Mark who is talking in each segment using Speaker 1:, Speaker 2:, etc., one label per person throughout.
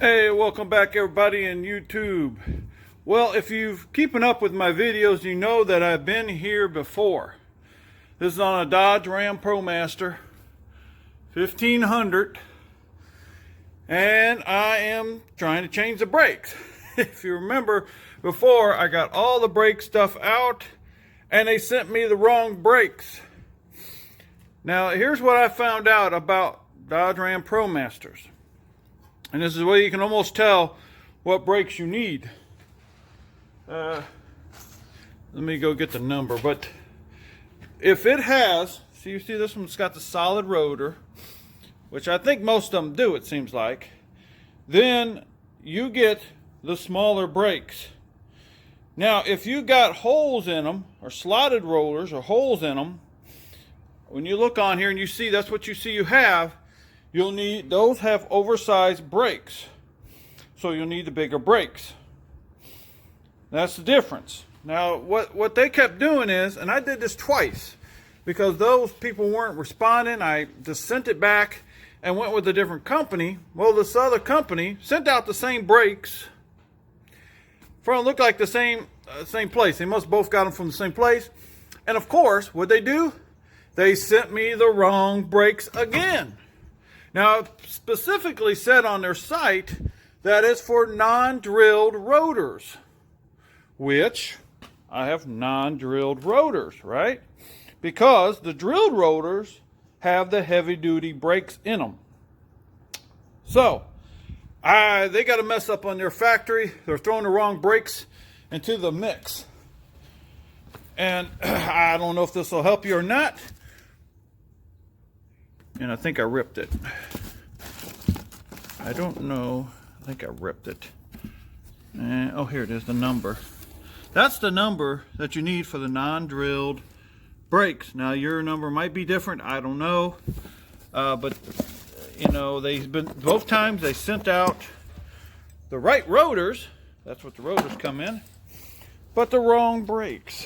Speaker 1: Hey, welcome back everybody in YouTube. Well, if you've keeping up with my videos, you know that I've been here before. This is on a Dodge Ram ProMaster 1500, and I am trying to change the brakes. If you remember before, I got all the brake stuff out and they sent me the wrong brakes. Now here's what I found out about Dodge Ram ProMasters. And this is where you can almost tell what brakes you need. Let me go get the number. But if it has, so you see this one's got the solid rotor, which I think most of them do, it seems like, then you get the smaller brakes. Now, if you got holes in them, or slotted rollers, or holes in them, when you look on here and you see that's what you see you have, you'll need, those have oversized brakes. So you'll need the bigger brakes. That's the difference. Now, what they kept doing is, and I did this twice, because those people weren't responding, I just sent it back and went with a different company. Well, this other company sent out the same brakes from, looked like the same place. They must both got them from the same place. And of course, what they do? They sent me the wrong brakes again. Now, it specifically said on their site that it's for non-drilled rotors, which I have non-drilled rotors, right? Because the drilled rotors have the heavy-duty brakes in them. So, they got a mess up on their factory. They're throwing the wrong brakes into the mix. And I don't know if this will help you or not. And I think I ripped it. I don't know. I think I ripped it. Oh, here it is, the number. That's the number that you need for the non-drilled brakes. Now, your number might be different. I don't know. But, you know, they've been, both times they sent out the right rotors. That's what the rotors come in. But the wrong brakes.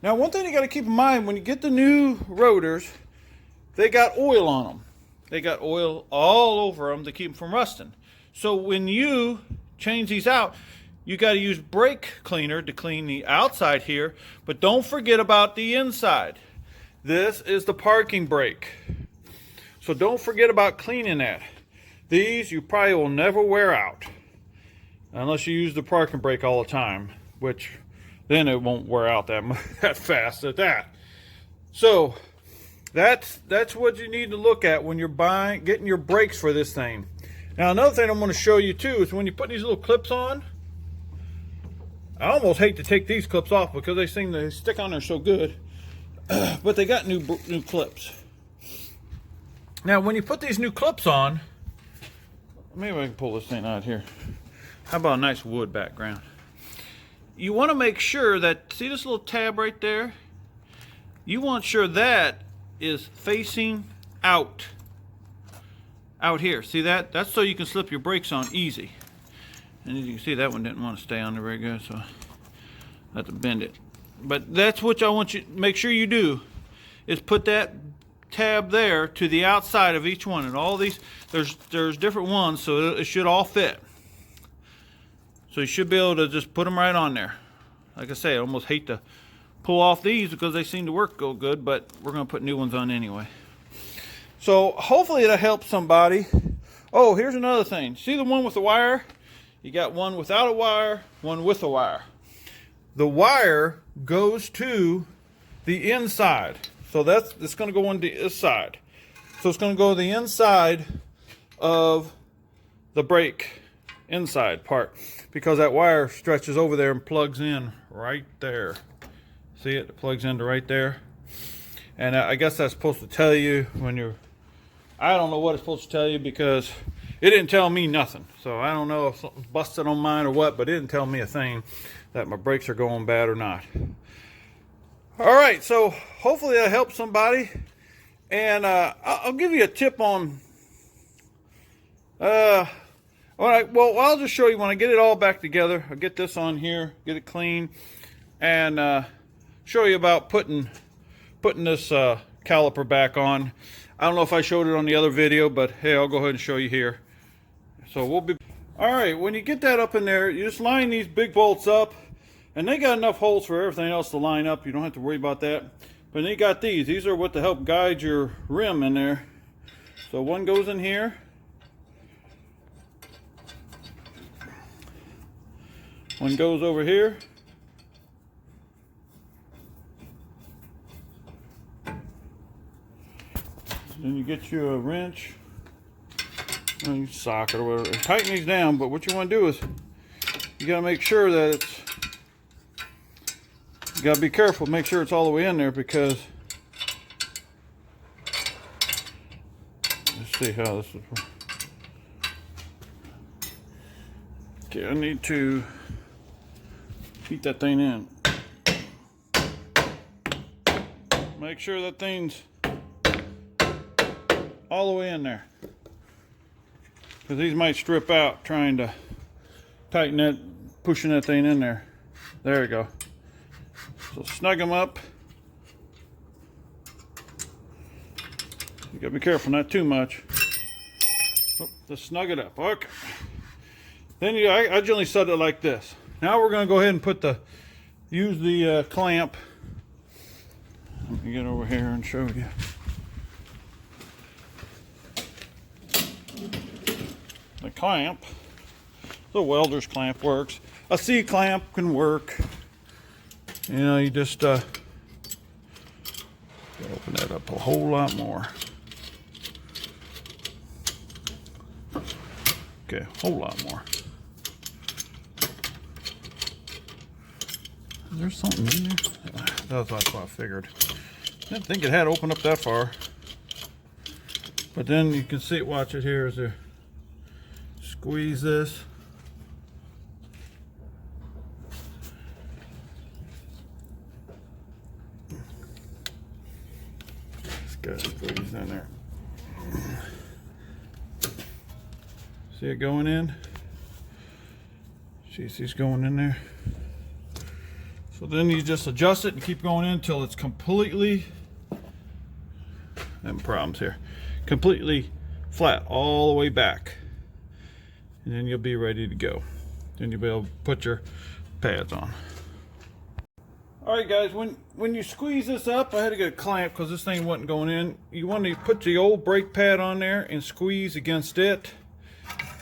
Speaker 1: Now, one thing you got to keep in mind, when you get the new rotors, they got oil on them. They got oil all over them to keep them from rusting. So when you change these out, you got to use brake cleaner to clean the outside here, but don't forget about the inside. This is the parking brake. So don't forget about cleaning that. These you probably will never wear out unless you use the parking brake all the time, which then it won't wear out that fast at that. So that's what you need to look at when you're getting your brakes for this thing. Now, another thing I'm going to show you too is when you put these little clips on. I almost hate to take these clips off because they seem to stick on there so good, but they got new clips. Now, when you put these new clips on, maybe I can pull this thing out here. How about a nice wood background? You want to make sure that, see this little tab right there? You want sure that is facing out here. See that? That's so you can slip your brakes on easy. And as you can see, that one didn't want to stay on there very good, so I have to bend it. But that's what I want you to make sure you do, is put that tab there to the outside of each one. And all these, there's different ones, so it should all fit. So you should be able to just put them right on there. Like I say, I almost hate to pull off these because they seem to work go good, but we're going to put new ones on anyway. So hopefully that helps somebody. Oh, here's another thing. See the one with the wire? You got one without a wire, one with a wire. The wire goes to the inside. So that's going to go on this side. So it's going to go to the inside of the brake, inside part, because that wire stretches over there and plugs in right there. See it? It plugs into right there. And I guess that's supposed to tell you when you're, I don't know what it's supposed to tell you because it didn't tell me nothing. So I don't know if something's busted on mine or what, but it didn't tell me a thing that my brakes are going bad or not. All right, so hopefully that helps somebody. And I'll give you a tip on, all right, well, I'll just show you when I get it all back together. I'll get this on here, get it clean, and show you about putting this caliper back on. I don't know if I showed it on the other video, but hey, I'll go ahead and show you here. So we'll be All right, when you get that up in there, you just line these big bolts up, and they got enough holes for everything else to line up. You don't have to worry about that. But then you got these. These are what to help guide your rim in there. So one goes in here. One goes over here. Then you get you a wrench, and you socket or whatever, and tighten these down. But what you want to do is you got to make sure that it's, you got to be careful, make sure it's all the way in there, because let's see how this is. Okay, I need to heat that thing in. Make sure that thing's all the way in there, because these might strip out trying to tighten that, pushing that thing in there. There we go. So snug them up. You gotta be careful, not too much. Oh, just snug it up. Okay. Then I generally set it like this. Now we're gonna go ahead and use the clamp. Let me get over here and show you. The clamp, the welder's clamp works. A C clamp can work. You know, you just open that up a whole lot more. Okay, a whole lot more. Is there something in there? That's what I figured. Didn't think it had opened up that far. But then you can see it, watch it here as I squeeze this. Just gotta squeeze in there. See it going in? See, going in there. So then you just adjust it and keep going in until it's completely, having problems here, completely flat all the way back. And then you'll be ready to go. Then you'll be able to put your pads on. All right, guys, when you squeeze this up, I had to get a clamp because this thing wasn't going in. You want to put the old brake pad on there and squeeze against it.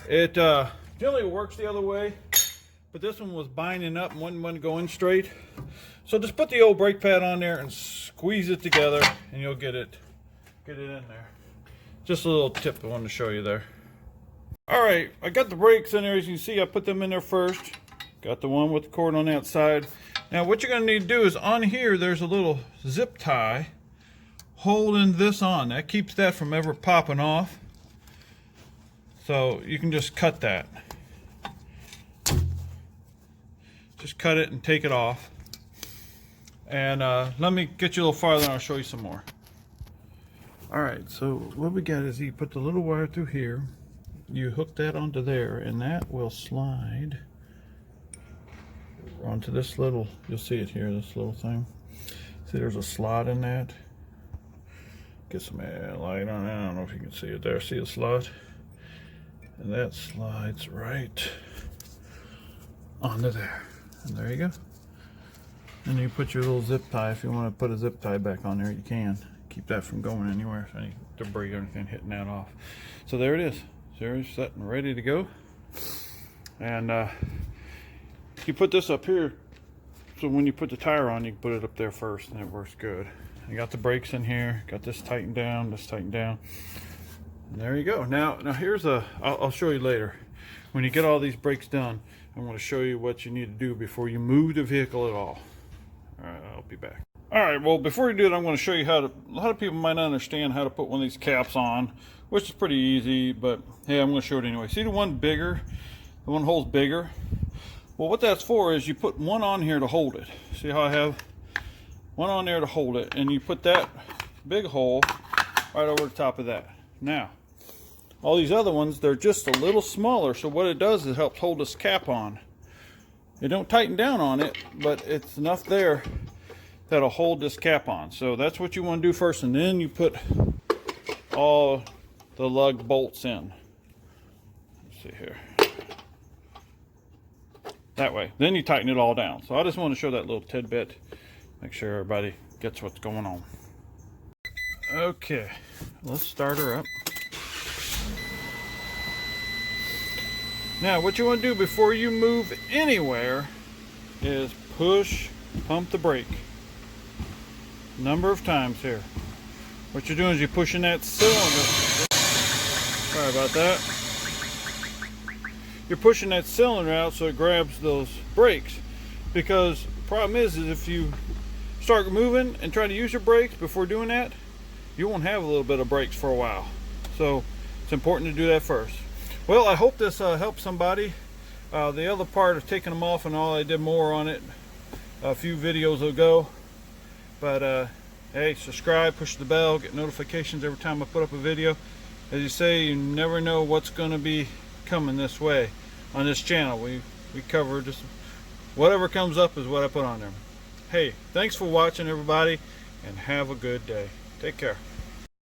Speaker 1: It generally works the other way, but this one was binding up and wasn't going straight. So just put the old brake pad on there and squeeze it together, and you'll get it in there. Just a little tip I wanted to show you there. All right, I got the brakes in there. As you can see, I put them in there first. Got the one with the cord on the outside. Now what you're going to need to do is, on here there's a little zip tie holding this on. That keeps that from ever popping off. So you can just cut that. Just cut it and take it off. And let me get you a little farther and I'll show you some more. Alright, so what we got is you put the little wire through here. You hook that onto there, and that will slide onto this little, you'll see it here, this little thing. See, there's a slot in that. Get some light on it. I don't know if you can see it there. See the slot? And that slides right onto there. And there you go. And you put your little zip tie. If you want to put a zip tie back on there, you can. Keep that from going anywhere, so any debris or anything hitting that off. So there it is. There it's set and ready to go. And you put this up here, so when you put the tire on, you can put it up there first, and it works good. You got the brakes in here. Got this tightened down. This tightened down. And there you go. Now here's I'll show you later. When you get all these brakes done, I'm going to show you what you need to do before you move the vehicle at all. All right, I'll be back. All right, well, before you do it, I'm going to show you how to, a lot of people might not understand how to put one of these caps on, which is pretty easy, but hey, I'm going to show it anyway. See the one bigger? The one holds bigger? Well, what that's for is you put one on here to hold it. See how I have one on there to hold it, and you put that big hole right over the top of that. Now, all these other ones, they're just a little smaller, so what it does is it helps hold this cap on. It don't tighten down on it, but it's enough there that'll hold this cap on. So that's what you want to do first, and then you put all the lug bolts in. Let's see here. That way. Then you tighten it all down. So I just want to show that little tidbit. Make sure everybody gets what's going on. Okay, let's start her up. Now what you want to do before you move anywhere is pump the brake. Number of times here. What you're doing is you're pushing that cylinder. Sorry about that. You're pushing that cylinder out so it grabs those brakes. Because the problem is if you start moving and try to use your brakes before doing that, you won't have a little bit of brakes for a while. So it's important to do that first. Well, I hope this helps somebody. The other part of taking them off and all, I did more on it a few videos ago. But hey, subscribe, push the bell, get notifications every time I put up a video. As you say, you never know what's going to be coming this way on this channel. We cover just whatever comes up is what I put on there. Hey, thanks for watching, everybody, and have a good day. Take care.